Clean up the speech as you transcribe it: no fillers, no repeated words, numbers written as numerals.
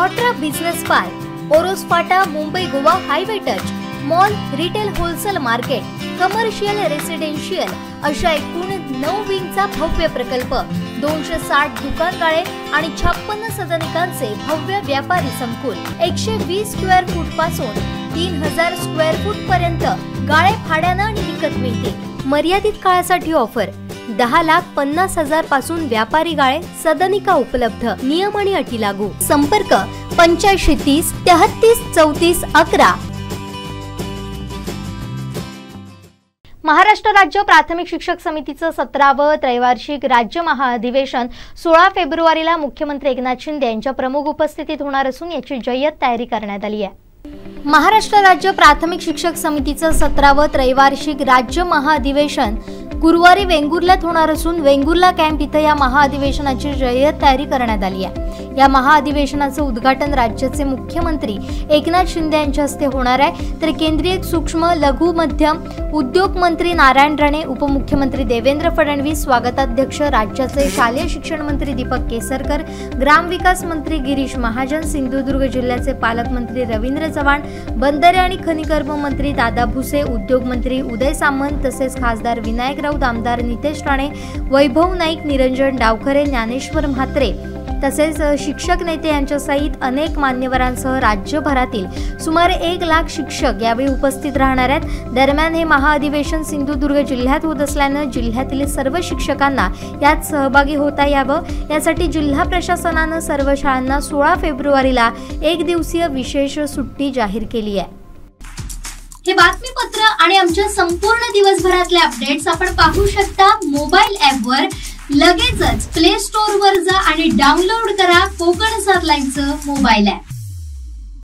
ऑट्रा business park, Oros Phata, Mumbai Goa highway touch, mall, retail wholesale market, commercial residential अशा एकूण 9 विंगचा भव्य प्रकल्प, 260 दुकानगाळे आणि 56 सदनिकांचे भव्य व्यापारी संकुल, 120 स्क्वेअर फूट पासून 3000 स्क्वेअर फूट पर्यंत गाळे भाड्याने आणि विकत मिळते। मर्यादित काळासाठी ऑफर, 10,50,000 पासून व्यापारी गाळे, सदनिका उपलब्ध, नियम आणि अटी लागू। संपर्क 8530 33 34 11। महाराष्ट्र राज्य प्राथमिक शिक्षक समितीचं 17वे त्रैवार्षिक राज्य महाअधिवेशन 16 फेब्रुवारीला मुख्यमंत्री एकनाथ शिंदे यांच्या प्रमुख उपस्थितीत होणार असून याची जय्यत तयारी करण्यात आली आहे। महाराष्ट्र राज्य प्राथमिक शिक्षक समितीचं 17वे त्रैवार्षिक राज्य महाअधिवेशन गुरुवारी वेंगुर्ल्यात होणार असून वेंगुर्ला कॅम्प इथं या महाअधिवेशनाची जय्यत तयारी करण्यात आली आहे। या महाअधिवेशनाचं उद्घाटन राज्याचे मुख्यमंत्री एकनाथ शिंदे यांच्या हस्ते होणार आहे, तर केंद्रीय सूक्ष्म लघु मध्यम उद्योग मंत्री नारायण राणे, उपमुख्यमंत्री देवेंद्र फडणवीस, स्वागताध्यक्ष राज्याचे शालेय शिक्षण मंत्री दीपक केसरकर, ग्रामविकास मंत्री गिरीश महाजन, सिंधुदुर्ग जिल्ह्याचे पालकमंत्री रवींद्र चव्हाण, बंदरे आणि खनिकर्म मंत्री दादा भुसे, उद्योग मंत्री उदय सामंत तसेच खासदार विनायक राऊत, आमदार नितेश राणे, वैभव नाईक, निरंजन डावखरे, ज्ञानेश्वर म्हात्रे तसेच शिक्षक नेते यांच्या सहित अनेक मान्यवरांसह राज्यभरातील सुमारे 1 लाख शिक्षक यावेळी उपस्थित राहणार आहेत। दरम्यान हे महाअधिवेशन सिंधुदुर्ग जिल्ह्यात होत असल्यानं जिल्ह्यातील सर्व शिक्षकांना यात सहभागी होता यावं यासाठी जिल्हा प्रशासनानं सर्व शाळांना 16 फेब्रुवारीला 1 दिवसीय विशेष सुट्टी जाहीर केली आहे। हे बातमीपत्र आणि आमच्या संपूर्ण दिवसभरातले अपडेट्स आपण पाहू शकता मोबाईल ॲपवर। लगेचच प्ले स्टोअर वर जा आणि डाउनलोड करा कोकण 7 लाईव्हचं मोबाईल ॲप।